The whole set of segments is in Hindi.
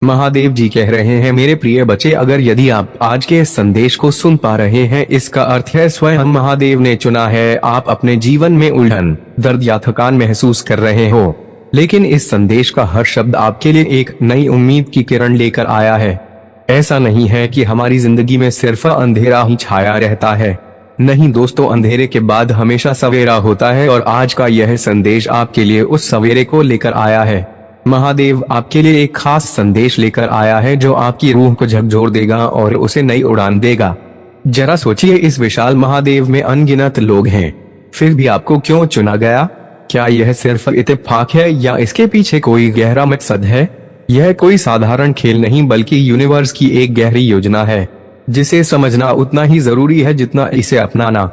महादेव जी कह रहे हैं, मेरे प्रिय बच्चे, अगर यदि आप आज के इस संदेश को सुन पा रहे हैं, इसका अर्थ है स्वयं महादेव ने चुना है। आप अपने जीवन में उलझन, दर्द या थकान महसूस कर रहे हो, लेकिन इस संदेश का हर शब्द आपके लिए एक नई उम्मीद की किरण लेकर आया है। ऐसा नहीं है कि हमारी जिंदगी में सिर्फ अंधेरा ही छाया रहता है। नहीं दोस्तों, अंधेरे के बाद हमेशा सवेरा होता है, और आज का यह संदेश आपके लिए उस सवेरे को लेकर आया है। महादेव आपके लिए एक खास संदेश लेकर आया है जो आपकी रूह को झकझोर देगा और उसे नई उड़ान देगा। जरा सोचिए, इस विशाल महादेव में अनगिनत लोग हैं, फिर भी आपको क्यों चुना गया? क्या यह सिर्फ इत्तेफाक है या इसके पीछे कोई गहरा मकसद है? यह कोई साधारण खेल नहीं, बल्कि यूनिवर्स की एक गहरी योजना है, जिसे समझना उतना ही जरूरी है जितना इसे अपनाना।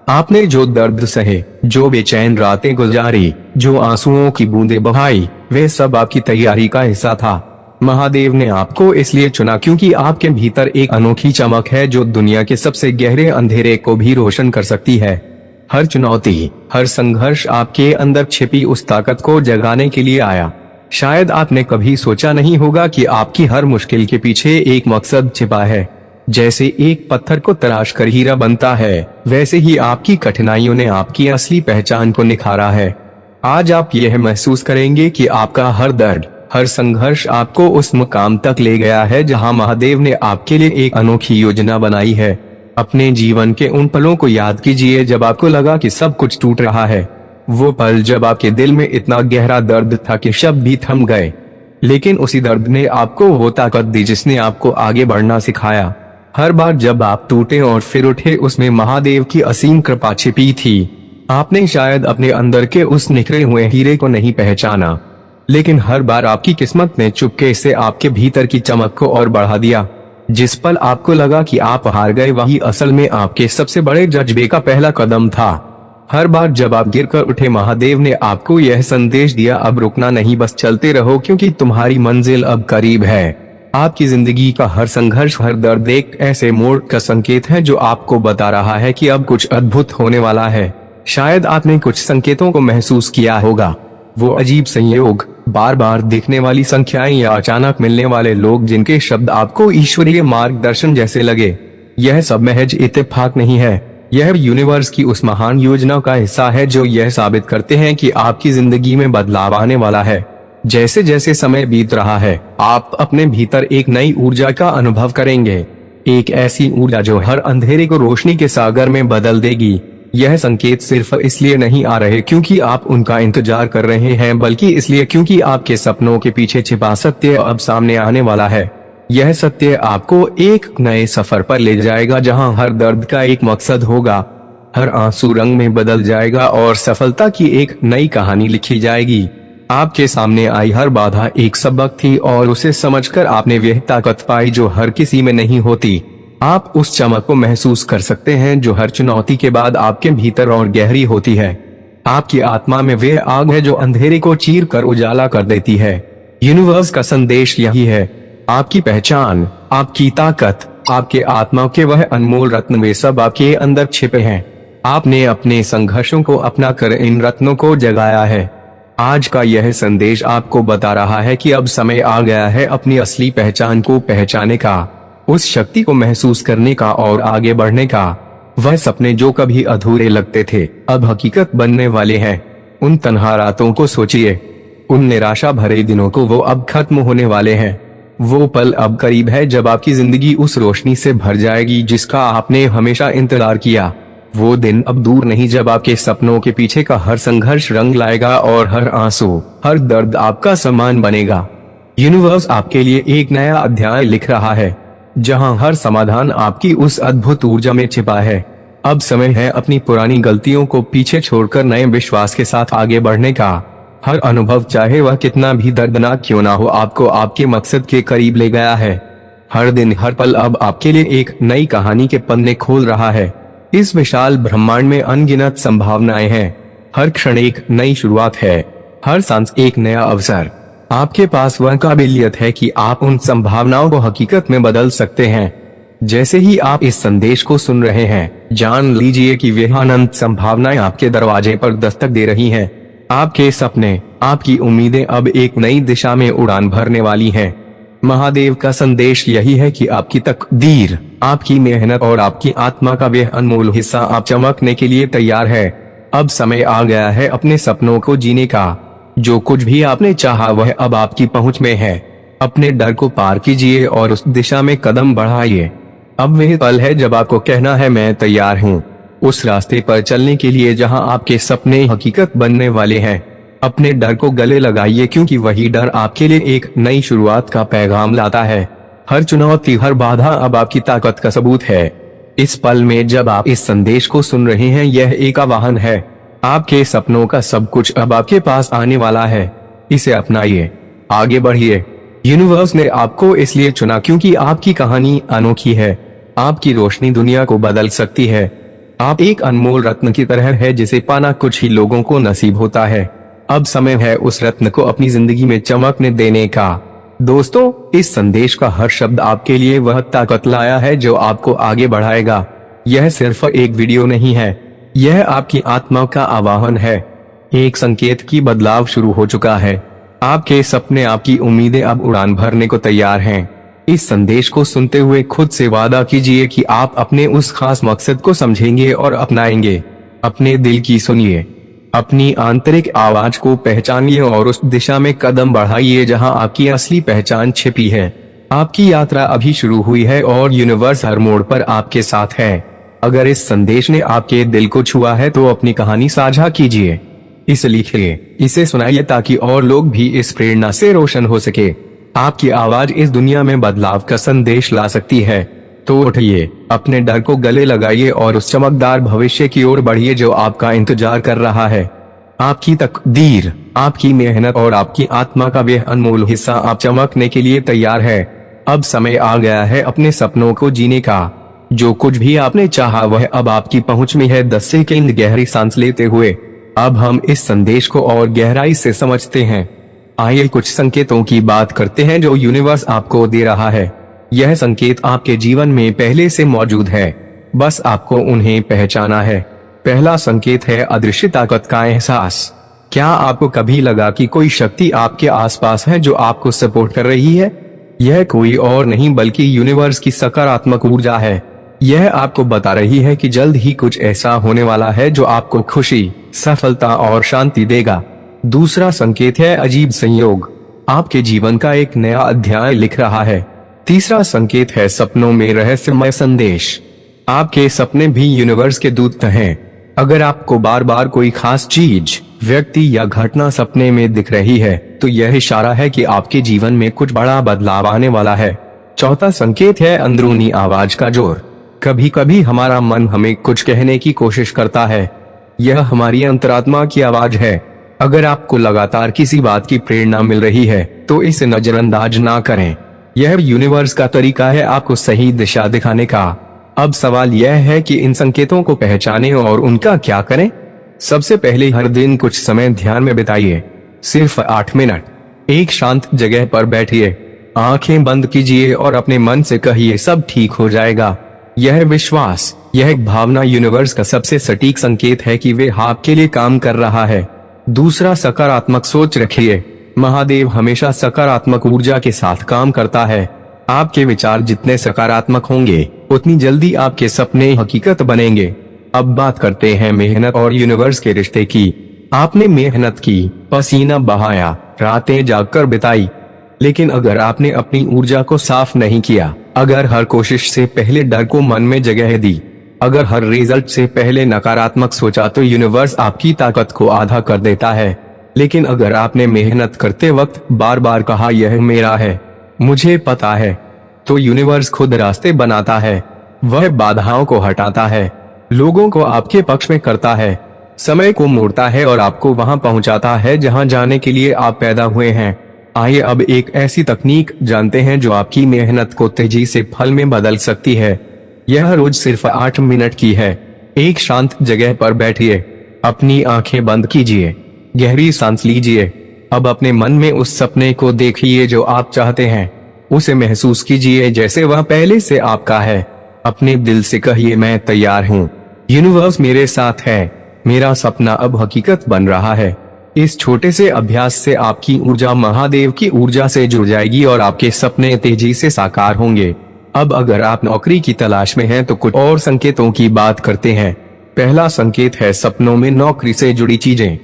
आपने जो दर्द सहे, जो बेचैन रातें गुजारी, जो आंसुओं की बूंदें बहाई, वे सब आपकी तैयारी का हिस्सा था। महादेव ने आपको इसलिए चुना क्योंकि आपके भीतर एक अनोखी चमक है जो दुनिया के सबसे गहरे अंधेरे को भी रोशन कर सकती है। हर चुनौती, हर संघर्ष आपके अंदर छिपी उस ताकत को जगाने के लिए आया। शायद आपने कभी सोचा नहीं होगा कि आपकी हर मुश्किल के पीछे एक मकसद छिपा है। जैसे एक पत्थर को तराश कर हीरा बनता है, वैसे ही आपकी कठिनाइयों ने आपकी असली पहचान को निखारा है। आज आप यह महसूस करेंगे कि आपका हर दर्द, हर संघर्ष आपको उस मुकाम तक ले गया है जहां महादेव ने आपके लिए एक अनोखी योजना बनाई है। अपने जीवन के उन पलों को याद कीजिए जब आपको लगा कि सब कुछ टूट रहा है। वो पल जब आपके दिल में इतना गहरा दर्द था कि शब्द भी थम गए, लेकिन उसी दर्द ने आपको वो ताकत दी जिसने आपको आगे बढ़ना सिखाया। हर बार जब आप टूटे और फिर उठे, उसमें महादेव की असीम कृपा छिपी थी। आपने शायद अपने अंदर के उस निखरे हुए हीरे को नहीं पहचाना, लेकिन हर बार आपकी किस्मत ने चुपके से आपके भीतर की चमक को और बढ़ा दिया। जिस पल आपको लगा कि आप हार गए, वही असल में आपके सबसे बड़े जज्बे का पहला कदम था। हर बार जब आप गिरकर उठे, महादेव ने आपको यह संदेश दिया, अब रुकना नहीं, बस चलते रहो, क्योंकि तुम्हारी मंजिल अब करीब है। आपकी जिंदगी का हर संघर्ष, हर दर्द एक ऐसे मोड़ का संकेत है जो आपको बता रहा है कि अब कुछ अद्भुत होने वाला है। शायद आपने कुछ संकेतों को महसूस किया होगा, वो अजीब संयोग, बार बार दिखने वाली संख्याएं या अचानक मिलने वाले लोग जिनके शब्द आपको ईश्वरीय मार्गदर्शन जैसे लगे। यह सब महज इत्तेफाक नहीं है, यह यूनिवर्स की उस महान योजना का हिस्सा है जो यह साबित करते हैं कि आपकी जिंदगी में बदलाव आने वाला है। जैसे जैसे समय बीत रहा है, आप अपने भीतर एक नई ऊर्जा का अनुभव करेंगे, एक ऐसी ऊर्जा जो हर अंधेरे को रोशनी के सागर में बदल देगी। यह संकेत सिर्फ इसलिए नहीं आ रहे क्योंकि आप उनका इंतजार कर रहे हैं, बल्कि इसलिए क्योंकि आपके सपनों के पीछे छिपा सत्य अब सामने आने वाला है। यह सत्य आपको एक नए सफर पर ले जाएगा जहां हर दर्द का एक मकसद होगा, हर आंसू रंग में बदल जाएगा और सफलता की एक नई कहानी लिखी जाएगी। आपके सामने आई हर बाधा एक सबक थी और उसे समझकर आपने वह ताकत पाई जो हर किसी में नहीं होती। आप उस चमक को महसूस कर सकते हैं जो हर चुनौती के बाद आपके भीतर और गहरी होती है। आपकी आत्मा में वह आग है जो अंधेरे को चीर कर उजाला कर देती है। यूनिवर्स का संदेश यही है, आपकी पहचान, आपकी ताकत, आपके आत्मा के वह अनमोल रत्न, वे सब आपके अंदर छिपे हैं। आपने अपने संघर्षों को अपना कर इन रत्नों को जगाया है। आज का यह संदेश आपको बता रहा है कि अब समय आ गया है अपनी असली पहचान को पहचानने का, उस शक्ति को महसूस करने का और आगे बढ़ने का। वह सपने जो कभी अधूरे लगते थे अब हकीकत बनने वाले हैं। उन तन्हा रातों को सोचिए, उन निराशा भरे दिनों को, वो अब खत्म होने वाले हैं। वो पल अब करीब है जब आपकी जिंदगी उस रोशनी से भर जाएगी जिसका आपने हमेशा इंतजार किया। वो दिन अब दूर नहीं जब आपके सपनों के पीछे का हर संघर्ष रंग लाएगा और हर आंसू, हर दर्द आपका सम्मान बनेगा। यूनिवर्स आपके लिए एक नया अध्याय लिख रहा है जहां हर समाधान आपकी उस अद्भुत ऊर्जा में छिपा है। अब समय है अपनी पुरानी गलतियों को पीछे छोड़कर नए विश्वास के साथ आगे बढ़ने का। हर अनुभव, चाहे वह कितना भी दर्दनाक क्यों ना हो, आपको आपके मकसद के करीब ले गया है। हर दिन, हर पल अब आपके लिए एक नई कहानी के पन्ने खोल रहा है। इस विशाल ब्रह्मांड में अनगिनत संभावनाएं हैं। हर क्षण एक नई शुरुआत है, हर सांस एक नया अवसर। आपके पास वह काबिलियत है कि आप उन संभावनाओं को हकीकत में बदल सकते हैं। जैसे ही आप इस संदेश को सुन रहे हैं, जान लीजिए कि वे अनंत संभावनाएं आपके दरवाजे पर दस्तक दे रही हैं। आपके सपने, आपकी उम्मीदें अब एक नई दिशा में उड़ान भरने वाली हैं। महादेव का संदेश यही है कि आपकी तकदीर, आपकी मेहनत और आपकी आत्मा का वह अनमोल हिस्सा आप चमकने के लिए तैयार है। अब समय आ गया है अपने सपनों को जीने का। जो कुछ भी आपने चाहा वह अब आपकी पहुंच में है। अपने डर को पार कीजिए और उस दिशा में कदम बढ़ाइए। अब वह पल है जब आपको कहना है मैं तैयार हूँ, उस रास्ते पर चलने के लिए जहाँ आपके सपने हकीकत बनने वाले हैं। अपने डर को गले लगाइए, क्योंकि वही डर आपके लिए एक नई शुरुआत का पैगाम लाता है। हर चुनौती, हर बाधा अब आपकी ताकत का सबूत है। इस पल में जब आप इस संदेश को सुन रहे हैं, यह एक आह्वान है। आपके सपनों का सब कुछ अब आपके पास आने वाला है। इसे अपनाइए, आगे बढ़िए। यूनिवर्स ने आपको इसलिए चुना क्योंकि आपकी कहानी अनोखी है। आपकी रोशनी दुनिया को बदल सकती है। आप एक अनमोल रत्न की तरह है जिसे पाना कुछ ही लोगों को नसीब होता है। अब समय है उस रत्न को अपनी जिंदगी में चमकने देने का। दोस्तों, इस संदेश का हर शब्द आपके लिए वह ताकत लाया है जो आपको आगे बढ़ाएगा। यह सिर्फ एक वीडियो नहीं है, यह आपकी आत्मा का आह्वान है। एक संकेत की बदलाव शुरू हो चुका है। आपके सपने, आपकी उम्मीदें अब उड़ान भरने को तैयार हैं। इस संदेश को सुनते हुए खुद से वादा कीजिए कि आप अपने उस खास मकसद को समझेंगे और अपनाएंगे। अपने दिल की सुनिए, अपनी आंतरिक आवाज को पहचानिए और उस दिशा में कदम बढ़ाइए जहां आपकी असली पहचान छिपी है। आपकी यात्रा अभी शुरू हुई है और यूनिवर्स हर मोड़ पर आपके साथ है। अगर इस संदेश ने आपके दिल को छुआ है तो अपनी कहानी साझा कीजिए, इसे लिखिए, इसे सुनाइए ताकि और लोग भी इस प्रेरणा से रोशन हो सके। आपकी आवाज इस दुनिया में बदलाव का संदेश ला सकती है। तो उठिए, अपने डर को गले लगाइए और उस चमकदार भविष्य की ओर बढ़िए जो आपका इंतजार कर रहा है। आपकी तकदीर, आपकी मेहनत और आपकी आत्मा का वह अनमोल हिस्सा आप चमकने के लिए तैयार है। अब समय आ गया है अपने सपनों को जीने का। जो कुछ भी आपने चाहा वह अब आपकी पहुंच में है। 10 सेकंड गहरी सांस लेते हुए अब हम इस संदेश को और गहराई से समझते हैं। आइए कुछ संकेतों की बात करते हैं जो यूनिवर्स आपको दे रहा है। यह संकेत आपके जीवन में पहले से मौजूद है, बस आपको उन्हें पहचाना है। पहला संकेत है अदृश्य ताकत का एहसास। क्या आपको कभी लगा कि कोई शक्ति आपके आसपास है जो आपको सपोर्ट कर रही है? यह कोई और नहीं बल्कि यूनिवर्स की सकारात्मक ऊर्जा है। यह आपको बता रही है कि जल्द ही कुछ ऐसा होने वाला है जो आपको खुशी, सफलता और शांति देगा। दूसरा संकेत है अजीब संयोग। आपके जीवन का एक नया अध्याय लिख रहा है। तीसरा संकेत है सपनों में रहस्यमय संदेश। आपके सपने भी यूनिवर्स के दूत हैं। अगर आपको बार बार कोई खास चीज, व्यक्ति या घटना सपने में दिख रही है तो यह इशारा है कि आपके जीवन में कुछ बड़ा बदलाव आने वाला है। चौथा संकेत है अंदरूनी आवाज का जोर। कभी कभी हमारा मन हमें कुछ कहने की कोशिश करता है। यह हमारी अंतरात्मा की आवाज है। अगर आपको लगातार किसी बात की प्रेरणा मिल रही है तो इसे नजरअंदाज ना करें। यह यूनिवर्स का तरीका है आपको सही दिशा दिखाने का। अब सवाल यह है कि इन संकेतों को पहचानें और उनका क्या करें। सबसे पहले हर दिन कुछ समय ध्यान में बिताइए, सिर्फ 8 मिनट। एक शांत जगह पर बैठिए, आंखें बंद कीजिए और अपने मन से कहिए सब ठीक हो जाएगा। यह विश्वास, यह भावना यूनिवर्स का सबसे सटीक संकेत है कि वे आपके लिए काम कर रहा है। दूसरा, सकारात्मक सोच रखिए। महादेव हमेशा सकारात्मक ऊर्जा के साथ काम करता है। आपके विचार जितने सकारात्मक होंगे उतनी जल्दी आपके सपने हकीकत बनेंगे। अब बात करते हैं मेहनत और यूनिवर्स के रिश्ते की। आपने मेहनत की, पसीना बहाया, रातें जागकर बिताई, लेकिन अगर आपने अपनी ऊर्जा को साफ नहीं किया, अगर हर कोशिश से पहले डर को मन में जगह दी, अगर हर रिजल्ट से पहले नकारात्मक सोचा, तो यूनिवर्स आपकी ताकत को आधा कर देता है। लेकिन अगर आपने मेहनत करते वक्त बार बार कहा यह मेरा है, मुझे पता है, तो यूनिवर्स खुद रास्ते बनाता है। वह बाधाओं को हटाता है, लोगों को आपके पक्ष में करता है, समय को मोड़ता है और आपको वहां पहुंचाता है जहां जाने के लिए आप पैदा हुए हैं। आइए अब एक ऐसी तकनीक जानते हैं जो आपकी मेहनत को तेजी से फल में बदल सकती है। यह रोज सिर्फ 8 मिनट की है। एक शांत जगह पर बैठिए, अपनी आंखें बंद कीजिए, गहरी सांस लीजिए। अब अपने मन में उस सपने को देखिए जो आप चाहते हैं। उसे महसूस कीजिए जैसे वह पहले से आपका है। अपने दिल से कहिए मैं तैयार हूँ, यूनिवर्स मेरे साथ है, मेरा सपना अब हकीकत बन रहा है। इस छोटे से अभ्यास से आपकी ऊर्जा महादेव की ऊर्जा से जुड़ जाएगी और आपके सपने तेजी से साकार होंगे। अब अगर आप नौकरी की तलाश में हैं तो कुछ और संकेतों की बात करते हैं। पहला संकेत है सपनों में नौकरी से जुड़ी चीजें।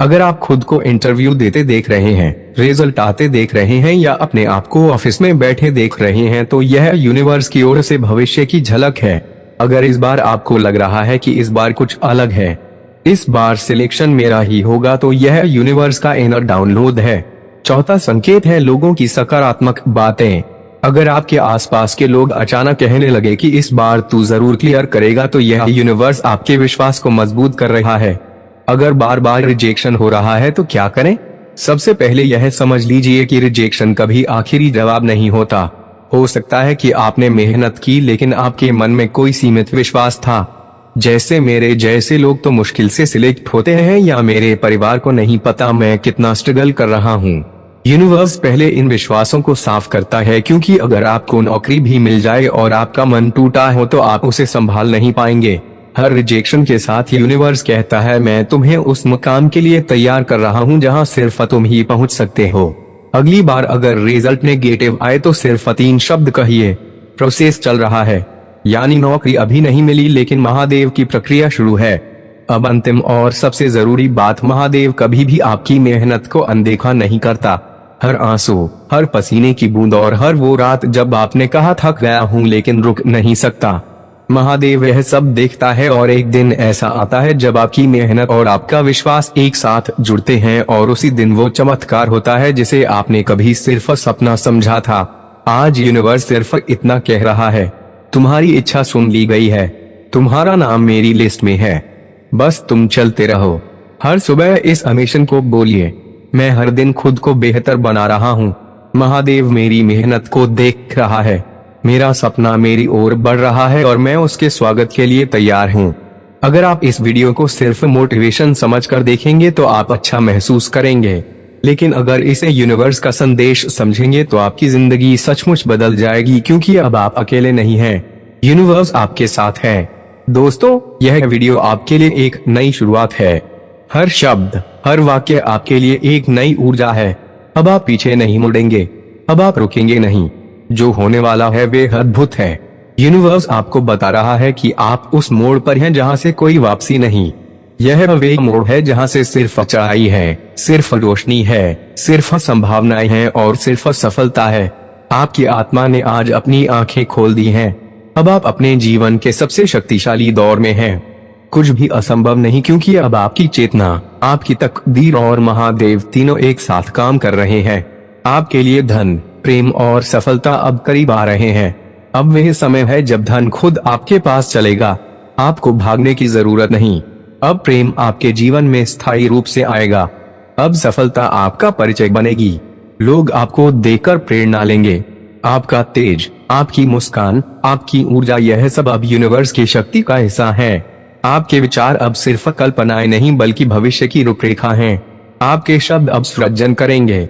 अगर आप खुद को इंटरव्यू देते देख रहे हैं, रिजल्ट आते देख रहे हैं या अपने आप को ऑफिस में बैठे देख रहे हैं तो यह यूनिवर्स की ओर से भविष्य की झलक है। अगर इस बार आपको लग रहा है कि इस बार कुछ अलग है, इस बार सिलेक्शन मेरा ही होगा, तो यह यूनिवर्स का इनर डाउनलोड है। चौथा संकेत है लोगों की सकारात्मक बातें। अगर आपके आसपास के लोग अचानक कहने लगे कि इस बार तू जरूर क्लियर करेगा तो यह यूनिवर्स आपके विश्वास को मजबूत कर रहा है। अगर बार बार रिजेक्शन हो रहा है तो क्या करें? सबसे पहले यह समझ लीजिए कि रिजेक्शन कभी आखिरी जवाब नहीं होता। हो सकता है कि आपने मेहनत की लेकिन आपके मन में कोई सीमित विश्वास था। जैसे मेरे जैसे लोग तो मुश्किल से सिलेक्ट होते हैं या मेरे परिवार को नहीं पता मैं कितना स्ट्रगल कर रहा हूँ। यूनिवर्स पहले इन विश्वासों को साफ करता है, क्योंकि अगर आपको नौकरी भी मिल जाए और आपका मन टूटा हो तो आप उसे संभाल नहीं पाएंगे। हर रिजेक्शन के साथ यूनिवर्स कहता है मैं तुम्हें उस मुकाम के लिए तैयार कर रहा हूँ जहाँ सिर्फ तुम ही पहुँच सकते हो। अगली बार अगर रिजल्ट नेगेटिव आए तो सिर्फ 3 शब्द कहिए, प्रोसेस चल रहा है, यानी नौकरी अभी नहीं मिली लेकिन महादेव की प्रक्रिया शुरू है। अब अंतिम और सबसे जरूरी बात, महादेव कभी भी आपकी मेहनत को अनदेखा नहीं करता। हर आंसू, हर पसीने की बूंद और हर वो रात जब आपने कहा थक गया हूँ लेकिन रुक नहीं सकता, महादेव यह सब देखता है। और एक दिन ऐसा आता है जब आपकी मेहनत और आपका विश्वास एक साथ जुड़ते हैं और उसी दिन वो चमत्कार होता है जिसे आपने कभी सिर्फ सपना समझा था। आज यूनिवर्स सिर्फ इतना कह रहा है, तुम्हारी इच्छा सुन ली गई है, तुम्हारा नाम मेरी लिस्ट में है, बस तुम चलते रहो। हर सुबह इस हमेशा को बोलिए, मैं हर दिन खुद को बेहतर बना रहा हूँ। महादेव मेरी मेहनत को देख रहा है, मेरा सपना मेरी ओर बढ़ रहा है और मैं उसके स्वागत के लिए तैयार हूँ। अगर आप इस वीडियो को सिर्फ मोटिवेशन समझकर देखेंगे तो आप अच्छा महसूस करेंगे, लेकिन अगर इसे यूनिवर्स का संदेश समझेंगे तो आपकी जिंदगी सचमुच बदल जाएगी, क्योंकि अब आप अकेले नहीं हैं, यूनिवर्स आपके साथ है। दोस्तों, यह वीडियो आपके लिए एक नई शुरुआत है। हर शब्द, हर वाक्य आपके लिए एक नई ऊर्जा है। अब आप पीछे नहीं मुड़ेंगे, अब आप रुकेंगे नहीं। जो होने वाला है वे अद्भुत है। यूनिवर्स आपको बता रहा है कि आप उस मोड़ पर हैं जहां से कोई वापसी नहीं। यह वे मोड़ है जहां से सिर्फ चढ़ाई है, सिर्फ रोशनी है, सिर्फ संभावनाएं हैं और सिर्फ सफलता है। आपकी आत्मा ने आज अपनी आंखें खोल दी हैं। अब आप अपने जीवन के सबसे शक्तिशाली दौर में हैं। कुछ भी असंभव नहीं, क्योंकि अब आपकी चेतना, आपकी तकदीर और महादेव तीनों एक साथ काम कर रहे हैं। आपके लिए धन, प्रेम और सफलता अब करीब आ रहे हैं। अब वह समय है जब धन खुद आपके पास चलेगा, आपको भागने की जरूरत नहीं। अब प्रेम आपके जीवन में स्थायी रूप से आएगा। अब सफलता आपका परिचय बनेगी। लोग आपको देखकर प्रेरणा लेंगे। आपका तेज, आपकी मुस्कान, आपकी ऊर्जा, यह सब अब यूनिवर्स की शक्ति का हिस्सा है। आपके विचार अब सिर्फ कल्पनाएं नहीं बल्कि भविष्य की रूपरेखा हैं। आपके शब्द अब सृजन करेंगे।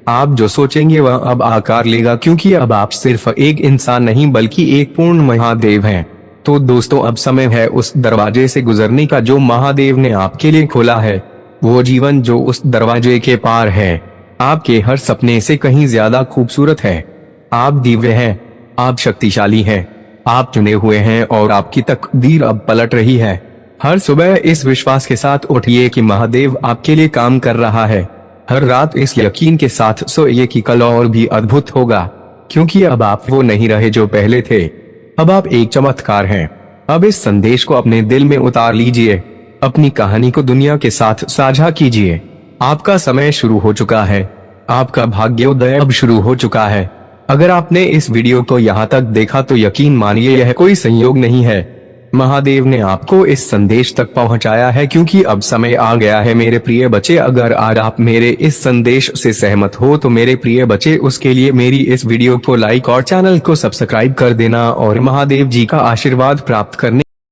आप जो सोचेंगे वह अब आकार लेगा, क्योंकि अब आप सिर्फ एक इंसान नहीं बल्कि एक पूर्ण महादेव हैं। तो दोस्तों, अब समय है उस दरवाजे से गुजरने का जो महादेव ने आपके लिए खोला है। वो जीवन जो उस दरवाजे के पार है, आपके हर सपने से कहीं ज्यादा खूबसूरत है। आप दिव्य हैं, आप शक्तिशाली हैं, आप चुने हुए हैं और आपकी तकदीर अब पलट रही है। हर सुबह इस विश्वास के साथ उठिए कि महादेव आपके लिए काम कर रहा है। हर रात इस यकीन के साथ सोइए कि कल और भी अद्भुत होगा, क्योंकि अब आप वो नहीं रहे जो पहले थे। अब आप एक चमत्कार हैं। अब इस संदेश को अपने दिल में उतार लीजिए, अपनी कहानी को दुनिया के साथ साझा कीजिए। आपका समय शुरू हो चुका है, आपका भाग्योदय अब शुरू हो चुका है। अगर आपने इस वीडियो को यहाँ तक देखा तो यकीन मानिए यह कोई संयोग नहीं है, महादेव ने आपको इस संदेश तक पहुँचाया है, क्योंकि अब समय आ गया है मेरे प्रिय बच्चे। अगर आज आप मेरे इस संदेश से सहमत हो तो मेरे प्रिय बच्चे उसके लिए मेरी इस वीडियो को लाइक और चैनल को सब्सक्राइब कर देना और महादेव जी का आशीर्वाद प्राप्त करने